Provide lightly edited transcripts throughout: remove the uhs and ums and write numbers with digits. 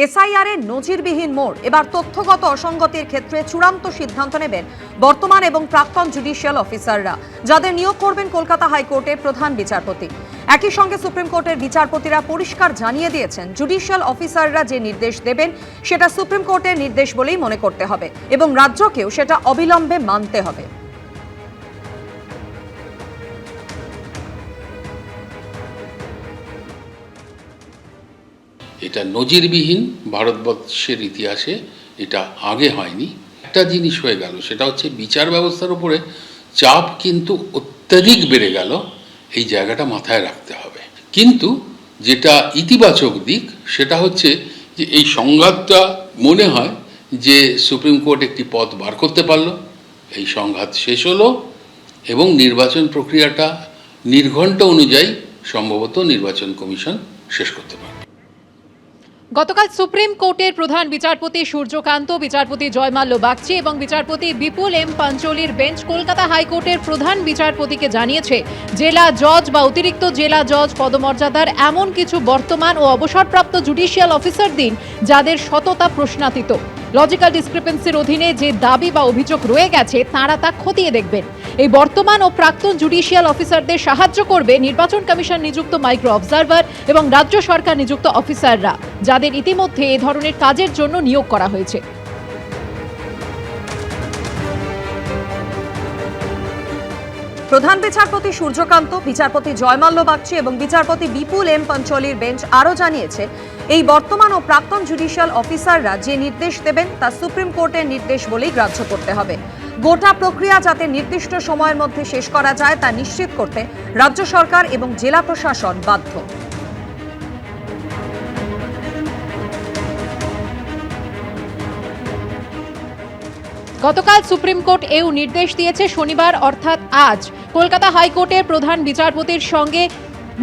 SIR এর নজিরবিহীন মোড়। এবার তথ্যগত অসঙ্গতির ক্ষেত্রে চূড়ান্ত সিদ্ধান্ত নেবেন বর্তমান এবং প্রাক্তন জুডিশিয়াল অফিসাররা, যাদের নিয়োগ করবেন কলকাতা হাইকোর্টের প্রধান বিচারপতি। একই সঙ্গে সুপ্রিম কোর্টের বিচারপতিরা পরিষ্কার জানিয়ে দিয়েছেন, জুডিশিয়াল অফিসাররা যে নির্দেশ দেবেন সেটা সুপ্রিম কোর্টের নির্দেশ বলেই মনে করতে হবে এবং রাজ্যকেও সেটা অবিলম্বে মানতে হবে। এটা নজিরবিহীন, ভারতবর্ষের ইতিহাসে এটা আগে হয়নি। একটা জিনিস হয়ে গেল, সেটা হচ্ছে বিচার ব্যবস্থার উপরে চাপ কিন্তু অত্যাধিক বেড়ে গেল। এই জায়গাটা মাথায় রাখতে হবে। কিন্তু যেটা ইতিবাচক দিক সেটা হচ্ছে যে এই সংঘাতটা মনে হয় যে সুপ্রিম কোর্ট একটি পথ বার করতে পারলো, এই সংঘাত শেষ হলো এবং নির্বাচন প্রক্রিয়াটা নির্ঘণ্ট অনুযায়ী সম্ভবত নির্বাচন কমিশন শেষ করতে পারবে। গতকাল সুপ্রিম কোর্টের প্রধান বিচারপতি সূর্যকান্ত, বিচারপতি জয়মাল্য বাগচি এবং বিচারপতি বিপুল এম পাঞ্চলির বেঞ্চ কলকাতা হাইকোর্টের প্রধান বিচারপতিকে জানিয়েছে, জেলা জজ বা অতিরিক্ত জেলা জজ পদমর্যাদার এমন কিছু বর্তমান ও অবসরপ্রাপ্ত জুডিশিয়াল অফিসার দিন যাদের সততা প্রশ্নাতীত। লজিক্যাল ডিসক্রিপেন্সির অধীনে যে দাবি বা অভিযোগ রয়ে গেছে তাঁরা তা খতিয়ে দেখবেন। এই বর্তমান ও প্রাক্তন জুডিশিয়াল অফিসারদের সাহায্য করবে নির্বাচন কমিশন নিযুক্ত মাইক্রো অবজারভার এবং রাজ্য সরকার নিযুক্ত অফিসাররা, যাদের ইতিমধ্যে এ ধরনের কাজের জন্য নিয়োগ করা হয়েছে। প্রধান বিচারপতি সূর্যকান্ত, বিচারপতি জয়মাল্য বাগচি এবং বিচারপতি বিপুল এম পাঞ্চলির বেঞ্চ আরও জানিয়েছে, এই বর্তমান ও প্রাক্তন জুডিশিয়াল অফিসাররা যে নির্দেশ দেবেন তা সুপ্রিম কোর্টের নির্দেশ বলেই গ্রাহ্য করতে হবে। গোটা প্রক্রিয়া যাতে নির্দিষ্ট সময়ের মধ্যে শেষ করা যায় তা নিশ্চিত করতে রাজ্য সরকার এবং জেলা প্রশাসন বাধ্য। গতকাল সুপ্রিম কোর্ট এও নির্দেশ দিয়েছে, শনিবার অর্থাৎ আজ কলকাতা হাইকোর্টের প্রধান বিচারপতির সঙ্গে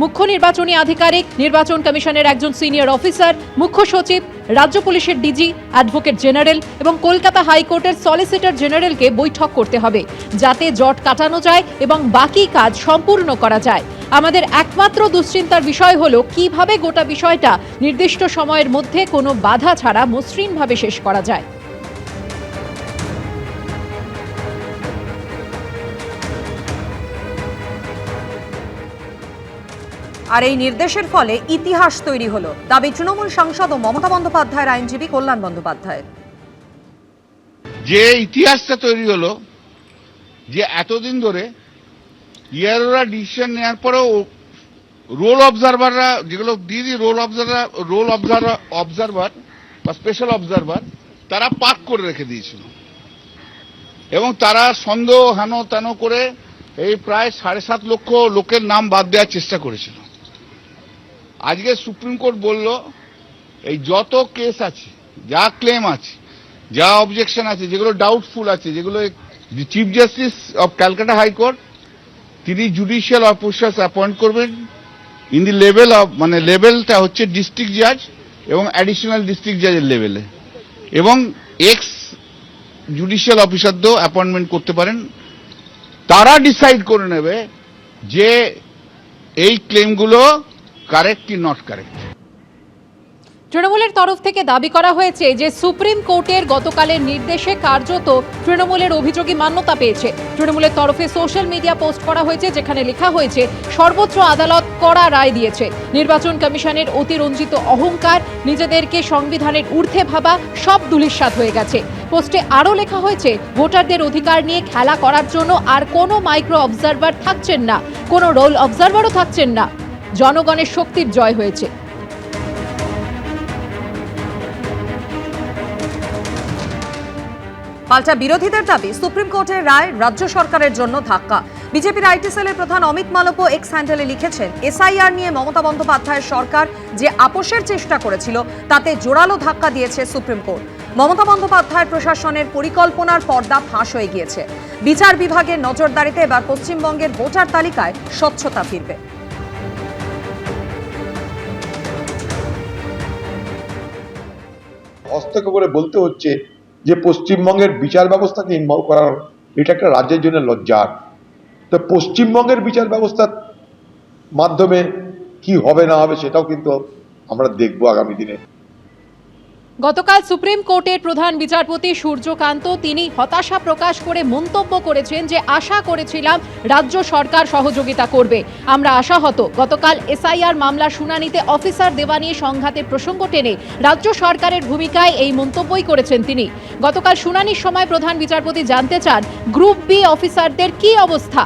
মুখ্য নির্বাচনী আধিকারিক, নির্বাচন কমিশনের একজন সিনিয়র অফিসার, মুখ্য সচিব, রাজ্য পুলিশের ডিজি, অ্যাডভোকেট জেনারেল এবং কলকাতা হাইকোর্টের সলিসিটর জেনারেলকে বৈঠক করতে হবে, যাতে জট কাটানো যায় এবং বাকি কাজ সম্পূর্ণ করা যায়। আমাদের একমাত্র দুশ্চিন্তার বিষয় হলো কিভাবে গোটা বিষয়টা নির্দিষ্ট সময়ের মধ্যে কোনো বাধা ছাড়া মসৃণভাবে শেষ করা যায়। আর এই নির্দেশের ফলে ইতিহাস তৈরি হলো, দাবি তৃণমূল সাংসদ ও মমতা বন্দ্যোপাধ্যায়ের আইনজীবী কল্যাণ বন্দ্যোপাধ্যায়ের। যে ইতিহাসটা তৈরি হলো, যে এতদিন ধরে ইয়াররা ডিসিশন নেওয়ার পরেও রোল অবজারভাররা, যেগুলো দিদি রোল অবজারভার বা স্পেশাল অবজারভার, তারা পাক করে রেখে দিয়েছিল এবং তারা সন্দেহ হেন তেন করে এই প্রায় 7.5 লক্ষ লোকের নাম বাদ দেওয়ার চেষ্টা করেছিল। আজকে সুপ্রিম কোর্ট বলল, এই যত কেস আছে, যা ক্লেম আছে, যা অবজেকশন আছে, যেগুলো ডাউটফুল আছে, যেগুলো chief justice of Calcutta high court তিনি জুডিশিয়াল অফিসার্স অ্যাপয়েন্ট করবেন ইন দি লেভেল অফ, মানে লেভেলটা হচ্ছে ডিস্ট্রিক্ট জাজ এবং অ্যাডিশনাল ডিস্ট্রিক্ট জাজের লেভেলে, এবং এক্স জুডিশিয়াল অফিসারদেরও অ্যাপয়েন্টমেন্ট করতে পারেন। তারা ডিসাইড করে নেবে যে এই ক্লেমগুলো কারেক্ট কি নট কারেক্ট। তৃণমূলের তরফ থেকে দাবি করা হয়েছে যে সুপ্রিম কোর্টের গতকালের নির্দেশে কার্যত তৃণমূলের অভিযোগই মান্যতা পেয়েছে। তৃণমূলের তরফে সোশ্যাল মিডিয়া পোস্ট করা হয়েছে, যেখানে লেখা হয়েছে, সর্বোচ্চ আদালত কড়া রায় দিয়েছে, নির্বাচন কমিশনের অতিরঞ্জিত অহংকার, নিজেদেরকে সংবিধানের ঊর্ধ্বে ভাবা সব ধূলিসাৎ হয়ে গেছে। পোস্টে আরও লেখা হয়েছে, ভোটারদের অধিকার নিয়ে খেলা করার জন্য আর কোনো মাইক্রো অবজারভার থাকছেন না, কোনো রোল অবজারভারও থাকছেন না, জনগণের শক্তির জয় হয়েছে। পাল্টা বিরোধীদের দাবি, সুপ্রিম কোর্টের রায় রাজ্য সরকারের জন্য ধাক্কা। বিজেপির আইটি সেলের প্রধান অমিত মালব্য এক্স হ্যান্ডেলে লিখেছেন, এসআইআর নিয়ে মমতা বন্দ্যোপাধ্যায়ের সরকার যে আপোষের চেষ্টা করেছিল তাতে জোরালো ধাক্কা দিয়েছে সুপ্রিম কোর্ট। মমতা বন্দ্যোপাধ্যায়ের প্রশাসনের পরিকল্পনার পর্দা ফাঁস হয়ে গিয়েছে। বিচার বিভাগের নজরদারিতে এবার পশ্চিমবঙ্গের ভোটার তালিকায় স্বচ্ছতা ফিরবে। হস্তক্ষেপ করে বলতে হচ্ছে যে পশ্চিমবঙ্গের বিচার ব্যবস্থাকে ইনভলভ করার, এটা একটা রাজ্যের জন্য লজ্জার। তো পশ্চিমবঙ্গের বিচার ব্যবস্থার মাধ্যমে কি হবে না হবে সেটাও কিন্তু আমরা দেখবো আগামী দিনে। গতকাল সুপ্রিম কোর্টের প্রধান বিচারপতি সূর্যকান্ত তিনি হতাশা প্রকাশ করে মন্তব্য করেছেন যে আশা করেছিলাম রাজ্য সরকার সহযোগিতা করবে, আমরা আশাহত। গতকাল এসআইআর মামলার শুনানিতে অফিসার দেওয়া নিয়ে সংঘাতের প্রসঙ্গ টেনে রাজ্য সরকারের ভূমিকায় এই মন্তব্যই করেছেন তিনি। গতকাল শুনানির সময় প্রধান বিচারপতি জানতে চান গ্রুপ বি অফিসারদের কি অবস্থা।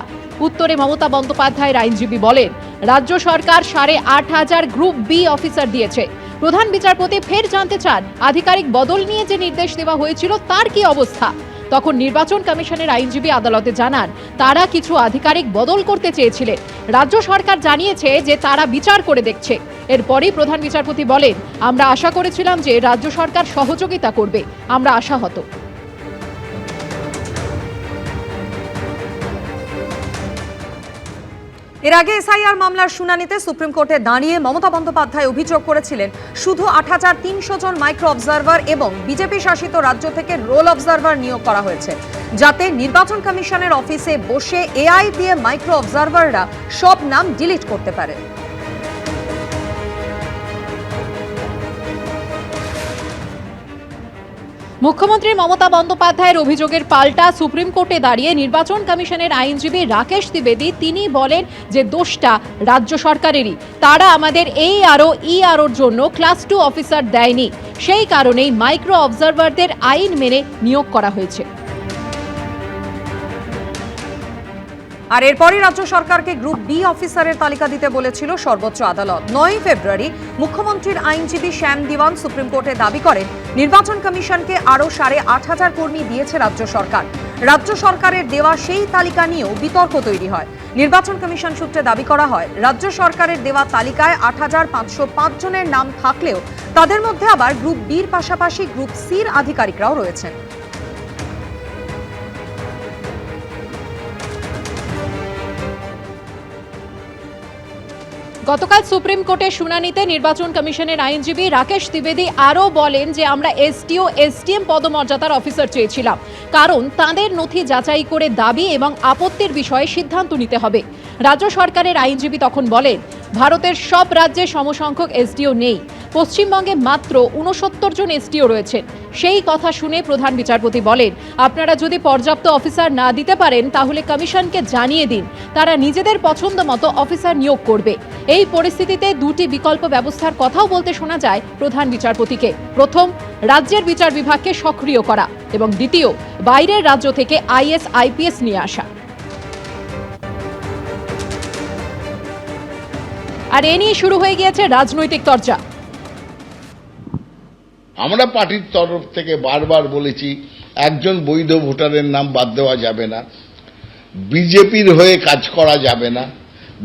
উত্তরে মমতা বন্দ্যোপাধ্যায়ের আইনজীবী বলেন, রাজ্য সরকার 8,500 গ্রুপ বি অফিসার দিয়েছে। প্রধান বিচারপতি ফের জানতে চান আধিকারিক বদল নিয়ে যে নির্দেশ দেওয়া হয়েছিল তার কি অবস্থা। তখন নির্বাচন কমিশনের আইনজীবী আদালতে জানান তারা কিছু আধিকারিক বদল করতে চেয়েছিলেন, রাজ্য সরকার জানিয়েছে যে তারা বিচার করে দেখছে। এরপরই প্রধান বিচারপতি বলেন, আমরা আশা করেছিলাম যে রাজ্য সরকার সহযোগিতা করবে, আমরা আশাহত। এর আগে এসআইআর মামলার শুনানিতে সুপ্রিম কোর্টে দাঁড়িয়ে মমতা বন্দ্যোপাধ্যায় অভিযোগ করেছিলেন শুধু 8,300 জন মাইক্রো অবজারভার এবং বিজেপি শাসিত রাজ্য থেকে রোল অবজারভার নিয়োগ করা হয়েছে, যাতে নির্বাচন কমিশনের অফিসে বসে এআই দিয়ে মাইক্রো অবজারভাররা সব নাম ডিলিট করতে পারে। মুখ্যমন্ত্রী মমতা বন্দ্যোপাধ্যায়ের অভিযোগের পাল্টা সুপ্রিম কোর্টে দাঁড়িয়ে নির্বাচন কমিশনের আইনজীবী রাকেশ দ্বিবেদী তিনি বলেন যে দোষটা রাজ্য সরকারেরই, তারা আমাদের ইআরওর জন্য ক্লাস 2 অফিসার দেয়নি, সেই কারণেই মাইক্রো অবজারভারদের আইন মেনে নিয়োগ করা হয়েছে। আর এরপরই রাজ্য সরকারকে গ্রুপ বি অফিসারের তালিকা দিতে বলেছিল সর্বোচ্চ আদালত। 9 ফেব্রুয়ারি মুখ্যমন্ত্রীর আইনজীবী শ্যাম দিওয়ান সুপ্রিম কোর্টে দাবি করেন নির্বাচন কমিশনকে আরও 8,500 কর্মী দিয়েছে রাজ্য সরকার। রাজ্য সরকারের দেওয়া সেই তালিকা নিয়েও বিতর্ক তৈরি হয়। নির্বাচন কমিশন সূত্রে দাবি করা হয় রাজ্য সরকারের দেওয়া তালিকায় 8,505 জনের নাম থাকলেও তাদের মধ্যে আবার গ্রুপ বির পাশাপাশি গ্রুপ সির আধিকারিকরাও রয়েছেন। গতকাল সুপ্রিম কোর্টের শুনানিতে নির্বাচন কমিশনের আইনজীবী রাকেশ দ্বিবেদী আরও বলেন যে আমরা এসডিও এসডিএম পদমর্যাদার অফিসার চেয়েছিলাম, কারণ তাদের নথি যাচাই করে দাবি এবং আপত্তির বিষয়ে সিদ্ধান্ত নিতে হবে। রাজ্য সরকারের আইনজীবী তখন বলেন ভারতের সব রাজ্যে সমসংখ্যক এসডিও নেই, পশ্চিমবঙ্গে মাত্র 69 জন এসডিও রয়েছেন। সেই কথা শুনে প্রধান বিচারপতি বলেন আপনারা যদি পর্যাপ্ত অফিসার না দিতে পারেন তাহলে কমিশনকে জানিয়ে দিন, তারা নিজেদের পছন্দ মতো অফিসার নিয়োগ করবে। এই পরিস্থিতিতে দুটি বিকল্প ব্যবস্থার কথাও বলতে শোনা যায় প্রধান বিচারপতিকে। প্রথম, রাজ্যের বিচার বিভাগকে সক্রিয় করা এবং দ্বিতীয়, বাইরের রাজ্য থেকে আইএস আইপিএস নিয়ে আসা। আর এ নিয়ে শুরু হয়ে গিয়েছে রাজনৈতিক চর্চা। আমরা পার্টির তরফ থেকে বারবার বলেছি একজন বৈধ ভোটারের নাম বাদ দেওয়া যাবে না, বিজেপির হয়ে কাজ করা যাবে না।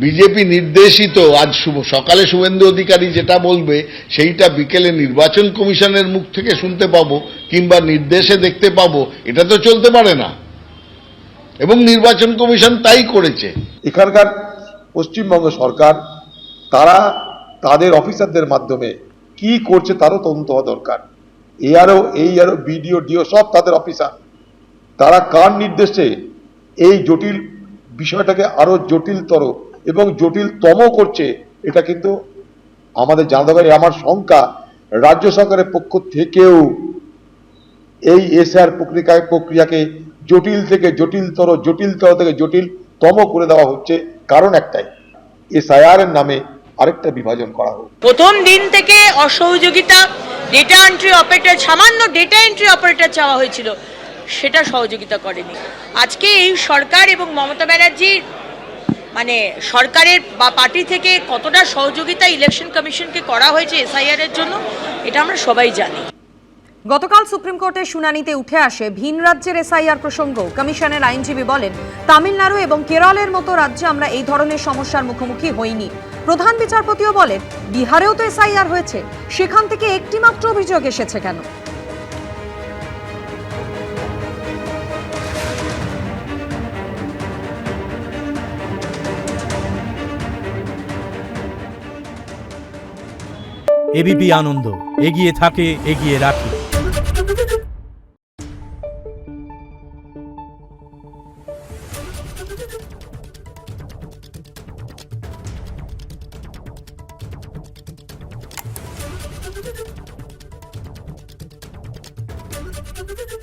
বিজেপি নির্দেশিত আজ সকালে শুভেন্দু অধিকারী যেটা বলবে সেইটা বিকেলে নির্বাচন কমিশনের মুখ থেকে শুনতে পাবো কিংবা নির্দেশে দেখতে পাবো, এটা তো চলতে পারে না। এবং নির্বাচন কমিশন তাই করেছে। এখানকার পশ্চিমবঙ্গ সরকার তারা তাদের অফিসারদের মাধ্যমে কি করছে তারও তদন্ত হওয়া দরকার। এইআরও বিডিও ডিও সব তাদের অফিসার, তারা কার নির্দেশে এই জটিল বিষয়টাকে আরো জটিলতর এবং জটিলতম করছে, এটা কিন্তু আমাদের জানা দরকার। আমার শঙ্কা রাজ্য সরকারের পক্ষ থেকেও এই এসআর প্রক্রিয়াকে জটিল থেকে জটিলতর, জটিলতর থেকে জটিলতম করে দেওয়া হচ্ছে। কারণ একটাই, এসআইআর এর নামে আরেকটা বিভাজন করা হোক। প্রথম দিন থেকে অসহযোগিতা, ডেটা এন্ট্রি অপারেটর, সামান্য ডেটা এন্ট্রি অপারেটর চাওয়া হয়েছিল, সেটা সহযোগিতা করেনি। আজকে এই সরকার এবং মমতা ব্যানার্জি সরকারের বা পার্টি থেকে কতটা সহযোগিতা ইলেকশন কমিশনকে করা হয়েছে এসআইআর এর জন্য, এটা আমরা সবাই জানি। গতকাল সুপ্রিম কোর্টের শুনানিতে উঠে আসে ভিন রাজ্যের এসআইআর প্রসঙ্গ। কমিশনের আইনজীবী বলেন তামিলনাড়ু এবং কেরলের মতো রাজ্যে আমরা এই ধরনের সমস্যার মুখোমুখি হইনি। প্রধান বিচারপতিও বলেন বিহারেও তো এসআইআর হয়েছে, সেখান থেকে একটি মাত্র অভিযোগ এসেছে কেন? এবিপি আনন্দ, এগিয়ে থাকে, এগিয়ে রাখে। Thank you.